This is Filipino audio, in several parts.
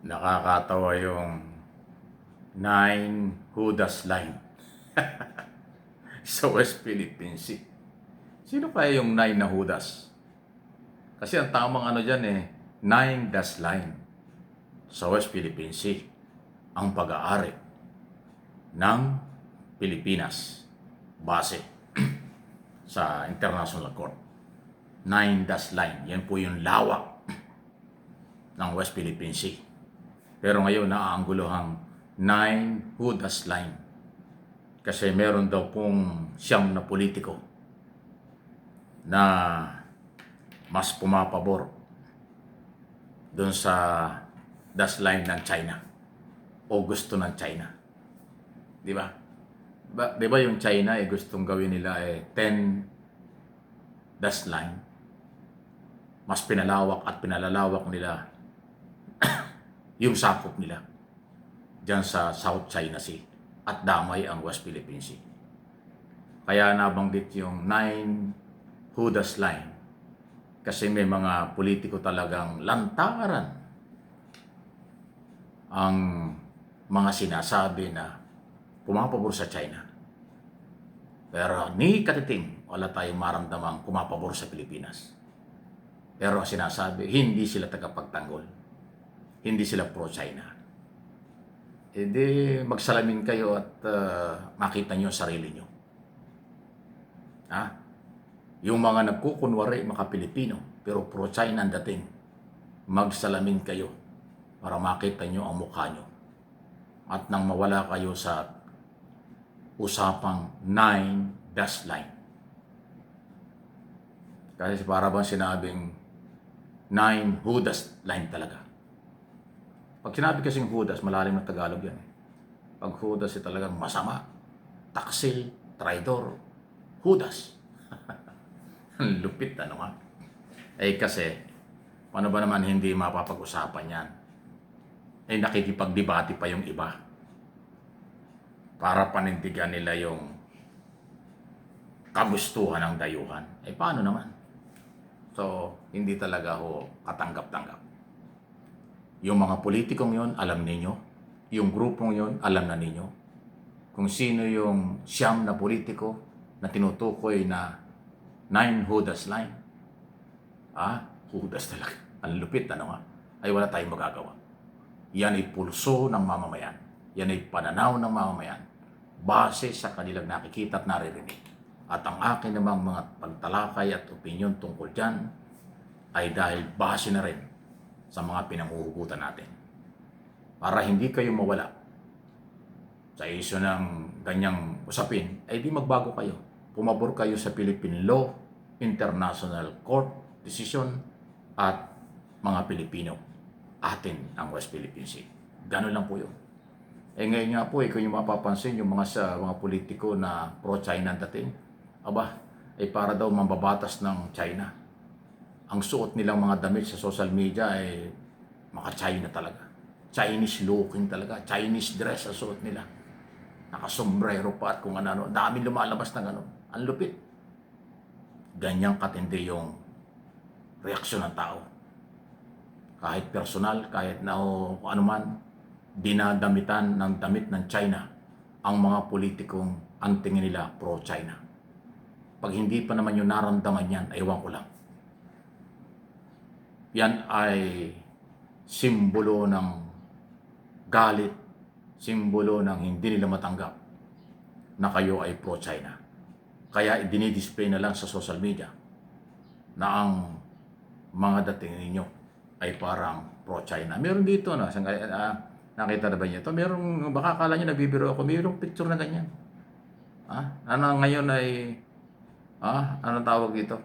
Nakakatawa yung Nine Judas Line sa West Philippine Sea. Sino kaya yung Nine na Judas? Kasi ang tamang ano dyan Nine Dash Line sa West Philippine Sea. Ang pag-aari ng Pilipinas base sa International Court. Nine Dash Line, yan po yung lawak ng West Philippine Sea. Pero ngayon naaangguluhang Nine Judas Line. Kasi meron daw pong siyam na politiko na mas pumapabor doon sa dash line ng China o gusto ng China. Di ba? Di ba yung China gustong gawin nila 10 dash line? Mas pinalawak at pinalalawak nila yung sakop nila dyan sa South China Sea at damay ang West Philippine Sea. Kaya nabanggit yung Nine Judas Line kasi may mga politiko talagang lantaran ang mga sinasabi na pumapabor sa China. Pero ni katiting wala tayong maramdamang pumapabor sa Pilipinas. Pero ang sinasabi, hindi sila tagapagtanggol. Hindi sila pro-China. E di magsalamin kayo at makita nyo ang sarili nyo. Ha? Yung mga nagkukunwari, mga Pilipino, pero pro-China ang dating, magsalamin kayo para makita nyo ang mukha nyo. At nang mawala kayo sa usapang Nine Dash Line. Kasi para bang sinabing Nine Judas Line talaga. Pag sinabi kasing Judas, malalim na Tagalog yan. Pag Judas talagang masama, taksil, traidor, Judas. Ang lupit ano nga. Kasi, paano ba naman hindi mapapag-usapan yan? Nakikipagdebate pa yung iba. Para panindigan nila yung kagustuhan ng dayuhan. Paano naman? So, hindi talaga katanggap-tanggap. Yung mga politikong yon alam ninyo. Yung grupong yon alam na ninyo. Kung sino yung siyam na politiko na tinutukoy na Nine Judas Line. Judas talaga. Ang lupit, ano nga? Ay wala tayong magagawa. Yan ay pulso ng mamamayan. Yan ay pananaw ng mamamayan. Base sa kanilang nakikita at naririnig. At ang akin namang mga pagtalakay at opinyon tungkol dyan ay dahil base na rin sa mga pinamumuhugutan natin. Para hindi kayo mawala sa isyu ng ganyang usapin, ay di magbago kayo. Pumabor kayo sa Philippine Law, International Court, Decision, at mga Pilipino. Atin ang West Philippine Sea. Ganun lang po yun. Ngayon nga po, kung yung mapapansin, yung mga politiko na pro-China dating, para daw mambabatas ng China. Ang suot nilang mga damit sa social media ay maka-China talaga. Chinese looking talaga. Chinese dress ang suot nila. Nakasombrero pa at kung ano. Daming lumalabas ng ano. Ang lupit. Ganyang katindi yung reaksyon ng tao. Kahit personal, kahit na ano man, dinadamitan ng damit ng China ang mga politikong ang tingin nila pro-China. Pag hindi pa naman yung naramdaman yan, ewan ko lang. Yan ay simbolo ng galit, simbolo ng hindi nila matanggap na kayo ay pro-China. Kaya dinidisplay na lang sa social media na ang mga dating ninyo ay parang pro-China. Meron dito, nakita na ba niyo ito? Merong, baka akala nyo nagbibiro ako, mayroong picture na ganyan. Ngayon ay, anong tawag dito?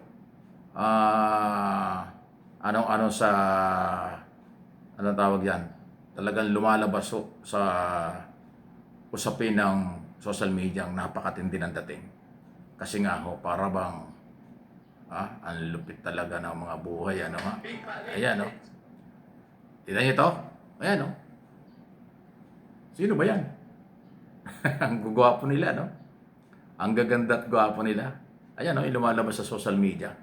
Anong tawag yan? Talagang lumalabas sa usapin ng social media ang napakatindi ng dating. Kasi nga para bang ang lupit talaga ng mga buhay, ano nga? Ayan, Tignan niyo ito? Ayan, Sino ba yan? Ang gugwapo nila, no? Ang gaganda at gwapo nila. Ayan, lumalabas sa social media.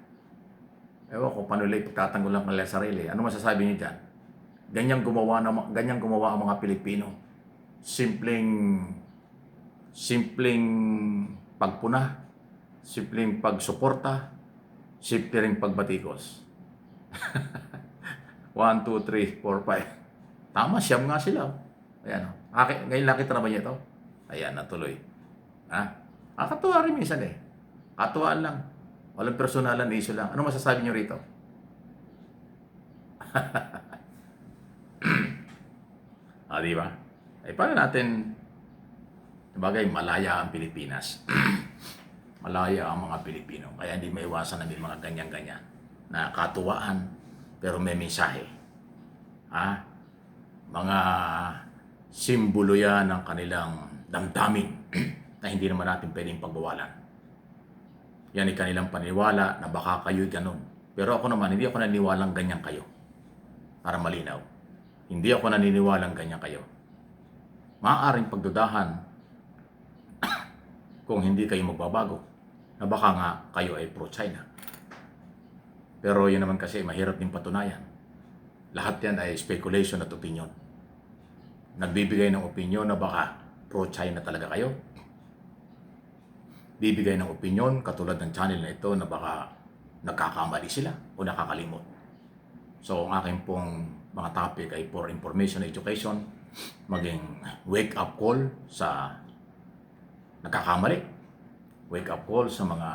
Ewan ko, paano nila ipagtatanggol lang kanila sarili. Ano masasabi niyo dyan? Ganyan gumawa ang mga Pilipino. Simpleng pagpuna, simpleng pagsuporta, simple ring pagbatikos. 1, 2, 3, 4, 5. Tama, siyam nga sila. Ayan, oh. Ngayon nakita na ba niya ito? Ayan, natuloy. Ha? Katuwa rin minsan eh. Katuwaan lang. Walang personalan, issue lang. Ano masasabi niyo rito? Di ba? Paano natin, bagay, malaya ang Pilipinas. Malaya ang mga Pilipino. Kaya hindi maiwasan na may mga ganyan-ganyan na katuwaan, pero may mensahe. Mga simbolo yan ng kanilang damdamin na hindi naman natin pwedeng pagbawalan. Yan ay kanilang paniniwala na baka kayo'y ganun. Pero ako naman, hindi ako naniniwalang ganyan kayo. Para malinaw. Hindi ako naniniwalang ganyan kayo. Maaaring pagdudahan kung hindi kayo magbabago na baka nga kayo ay pro-China. Pero yun naman kasi mahirap din patunayan. Lahat yan ay speculation at opinion. Nagbibigay ng opinion na baka pro-China talaga kayo. Bibigay ng opinion katulad ng channel na ito na baka nagkakamali sila o nakakalimot. So ang aking pong mga topic ay for information education, maging wake-up call sa nagkakamali, wake-up call sa mga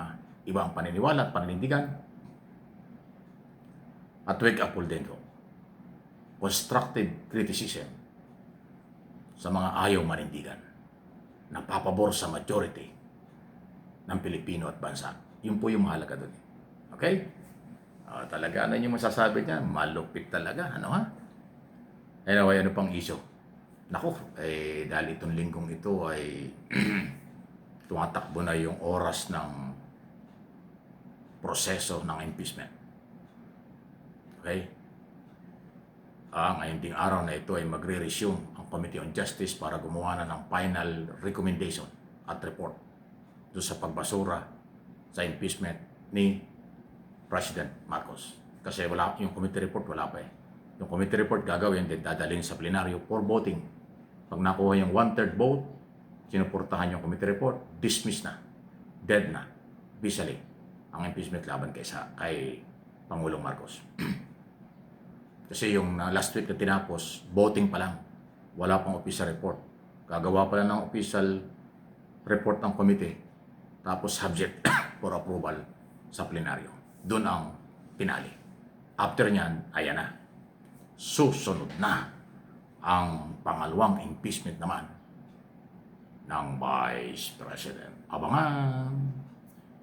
ibang paniniwala at paninindigan, at wake-up call din po constructive criticism sa mga ayaw manindigan na papabor sa majority ng Pilipino at bansa. Yun po yung mahalaga doon. Okay? Talaga, ano yung masasabi niya? Malupit talaga. Ano ha? Anyway, ano pang issue? Naku, dahil itong linggong ito ay tumatakbo na yung oras ng proseso ng impeachment. Okay? Ngayong ding araw na ito ay magre-resume ang Committee on Justice para gumawa na ng final recommendation at report doon sa pagbasura sa impeachment ni President Marcos. Kasi yung committee report wala pa eh. Yung committee report gagawin din dadalhin sa plenaryo for voting. Pag nakuha yung 1/3 vote, sinuportahan yung committee report, dismiss na, dead na, officially ang impeachment laban kay Pangulong Marcos. Kasi yung last week na tinapos, voting pa lang. Wala pang official report. Gagawa pa lang ng official report ng committee. Tapos subject for approval sa plenaryo. Doon ang pinali. After nyan, ayan na. Susunod na ang pangalawang impeachment naman ng Vice President. Abangan!